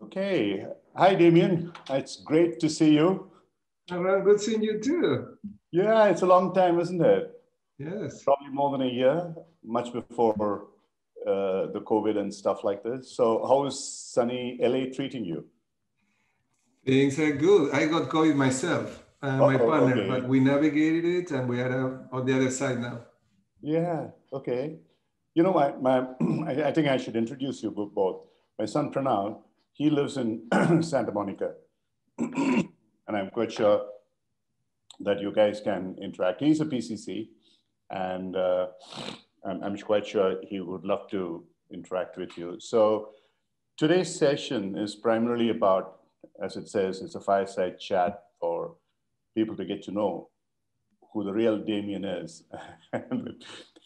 Okay. Hi, Damian. It's great to see you. Ram, good seeing you too. Yeah, it's a long time, isn't it? Yes. Probably more than a year, much before the COVID and stuff like this. So, how is sunny LA treating you? Things are good. I got COVID myself, my Oh, partner, okay. but we navigated it and we are on the other side now. Yeah, okay. You know, I think I should introduce you both. My son Pranav, he lives in Santa Monica, and I'm quite sure that you guys can interact. He's a PCC, and I'm quite sure he would love to interact with you. So today's session is primarily about, as it says, it's a fireside chat for people to get to know who the real Damien is.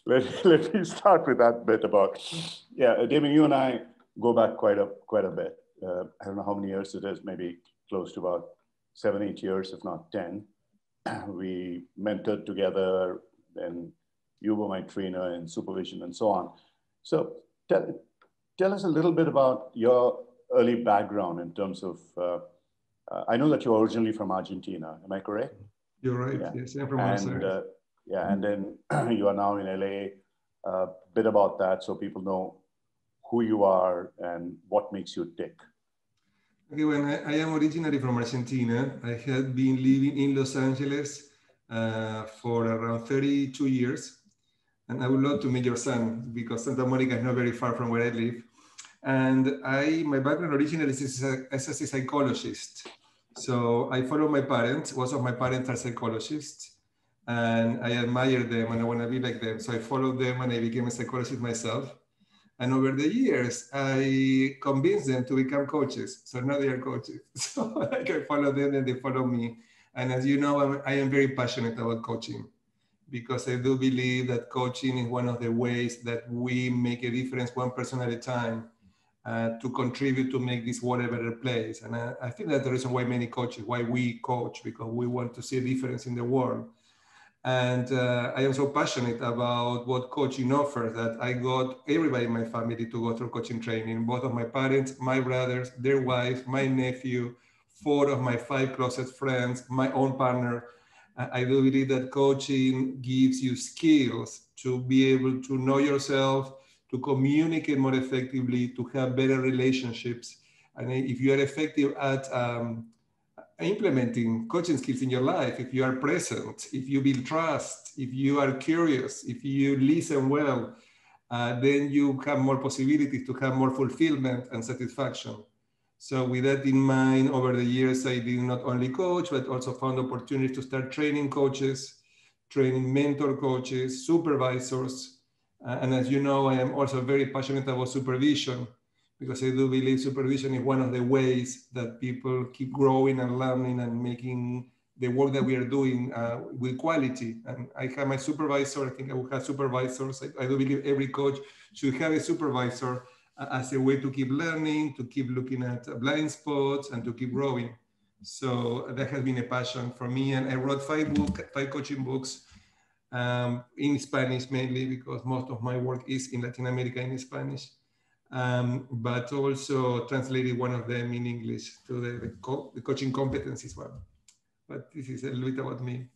let me start with that bit about, yeah, Damien, you and I go back quite a bit. I don't know how many years it is, maybe close to about 7, 8 years, if not 10. We mentored together, and you were my trainer in supervision and so on. So tell us a little bit about your early background in terms of, I know that you're originally from Argentina, am I correct? You're right. Yeah. Yes, I'm from Buenos And Aires. yeah, and then you are now in LA. A bit about that so people know who you are and what makes you tick. Okay, when I am originally from Argentina. I had been living in Los Angeles for around 32 years. And I would love to meet your son because Santa Monica is not very far from where I live. And my background originally is as a psychologist. So I follow my parents. Both of my parents are psychologists, and I admire them and I want to be like them. So I followed them and I became a psychologist myself. And over the years, I convinced them to become coaches. So now they are coaches. So like I follow them and they follow me. And as you know, I am very passionate about coaching because I do believe that coaching is one of the ways that we make a difference one person at a time to contribute to make this world a better place. And I think that's the reason why many coaches, why we coach, because we want to see a difference in the world. And I am so passionate about what coaching offers that I got everybody in my family to go through coaching training, both of my parents, my brothers, their wives, my nephew, 4 of my 5 closest friends, my own partner. I do believe that coaching gives you skills to be able to know yourself, to communicate more effectively, to have better relationships. And if you are effective at implementing coaching skills in your life, if you are present, if you build trust, if you are curious, if you listen well, then you have more possibilities to have more fulfillment and satisfaction. So with that in mind, over the years, I did not only coach, but also found opportunities to start training coaches, training mentor coaches, supervisors. And as you know, I am also very passionate about supervision because I do believe supervision is one of the ways that people keep growing and learning and making the work that we are doing with quality. And I have my supervisor. I think I will have supervisors. I do believe every coach should have a supervisor as a way to keep learning, to keep looking at blind spots, and to keep growing. So that has been a passion for me. And I wrote 5 coaching books in Spanish mainly because most of my work is in Latin America in Spanish. But also translated one of them in English to the coaching competencies one. But this is a little bit about me.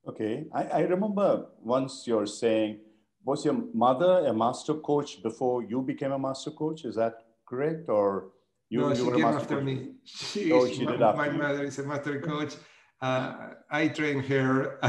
Okay. I remember once you're saying, was your mother a master coach before you became a master coach? Is that correct? Or No, you she were a came master after coach? me. She did after My you. mother is a master coach. I trained her.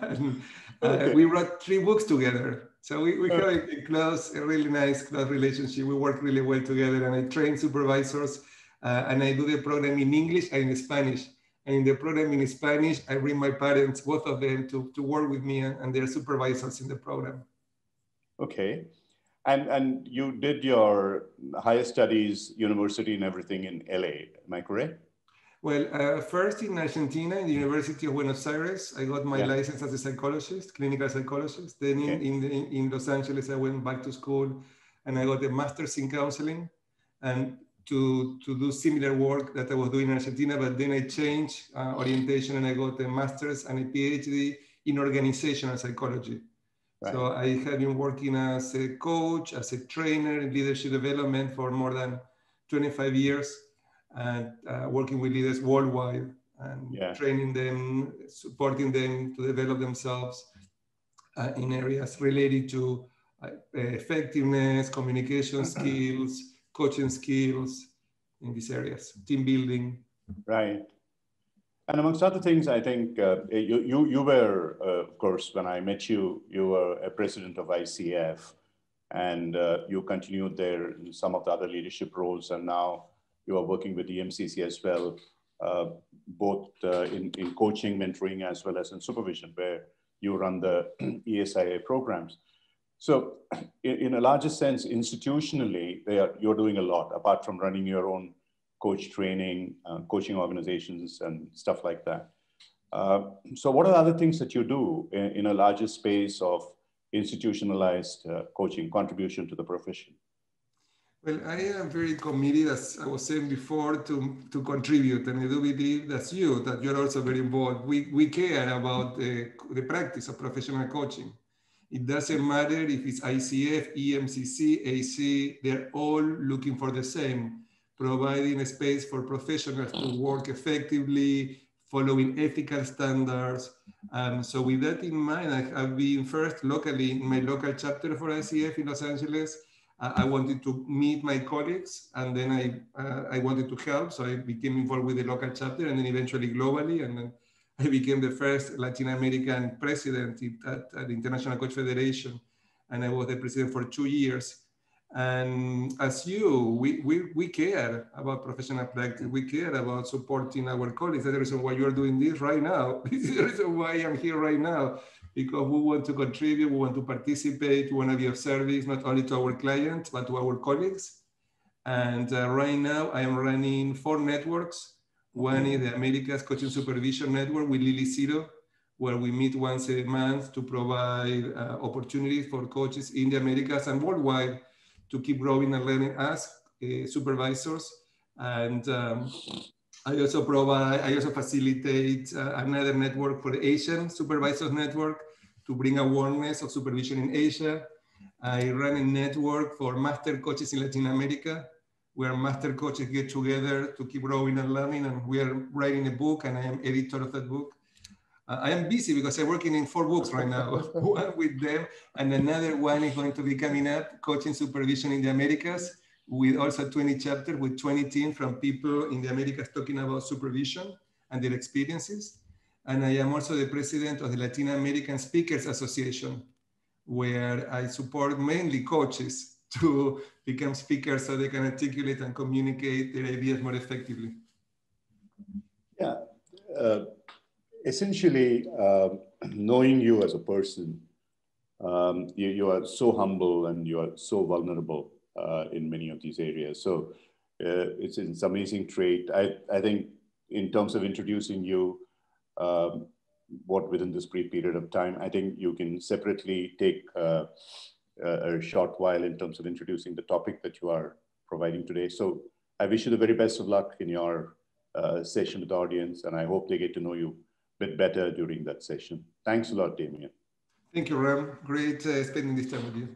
And, Okay. we wrote 3 books together. So we have a really nice close relationship. We work really well together, and I train supervisors, and I do the program in English and in Spanish. And in the program in Spanish, I bring my parents, both of them, to work with me, and they're supervisors in the program. Okay. And you did your higher studies, university and everything in LA, am I correct? Well, first in Argentina, in the University of Buenos Aires, I got my Yeah. license as a psychologist, clinical psychologist. Then Okay. in Los Angeles, I went back to school and I got a master's in counseling and to do similar work that I was doing in Argentina, but then I changed orientation and I got a master's and a PhD in organizational psychology. Right. So I have been working as a coach, as a trainer in leadership development for more than 25 years and working with leaders worldwide and training them, supporting them to develop themselves in areas related to effectiveness, communication skills, coaching skills in these areas, team building. Right. And amongst other things, I think you were, of course, when I met you, you were a president of ICF, and you continued there in some of the other leadership roles, and now you are working with EMCC as well, both in coaching, mentoring, as well as in supervision, where you run the ESIA programs. So in a larger sense, institutionally, you're doing a lot, apart from running your own coach training, coaching organizations and stuff like that. So what are the other things that you do in a larger space of institutionalized coaching, contribution to the profession? Well, I am very committed, as I was saying before, to contribute. And I do believe that's you, that you're also very involved. We care about the practice of professional coaching. It doesn't matter if it's ICF, EMCC, AC, they're all looking for the same, providing a space for professionals to work effectively, following ethical standards. So with that in mind, I have been first locally in my local chapter for ICF in Los Angeles. I wanted to meet my colleagues, and then I wanted to help. So I became involved with the local chapter, and then eventually globally. And then I became the first Latin American president at the International Coach Federation. And I was the president for 2 years. And as you, we care about professional practice. We care about supporting our colleagues. That's the reason why you're doing this right now. This is the reason why I'm here right now, because we want to contribute, we want to participate, we want to be of service, not only to our clients, but to our colleagues. And right now I am running 4 networks. One is the Americas Coaching Supervision Network with Lily Zero, where we meet once a month to provide opportunities for coaches in the Americas and worldwide to keep growing and learning as supervisors. And I also facilitate another network for the Asian Supervisors Network to bring awareness of supervision in Asia. I run a network for master coaches in Latin America, where master coaches get together to keep growing and learning. And we are writing a book, and I am editor of that book. I am busy because I'm working in 4 books right now, one with them, and another one is going to be coming up, Coaching Supervision in the Americas, with also 20 chapters with 20 teams from people in the Americas talking about supervision and their experiences. And I am also the president of the Latin American Speakers Association, where I support mainly coaches to become speakers so they can articulate and communicate their ideas more effectively. Yeah. Essentially, knowing you as a person, you are so humble and you are so vulnerable in many of these areas. So it's an amazing trait. I think in terms of introducing you, within this brief period of time, I think you can separately take a short while in terms of introducing the topic that you are providing today. So I wish you the very best of luck in your session with the audience, and I hope they get to know you bit better during that session. Thanks a lot, Damian. Thank you, Ram. Great spending this time with you.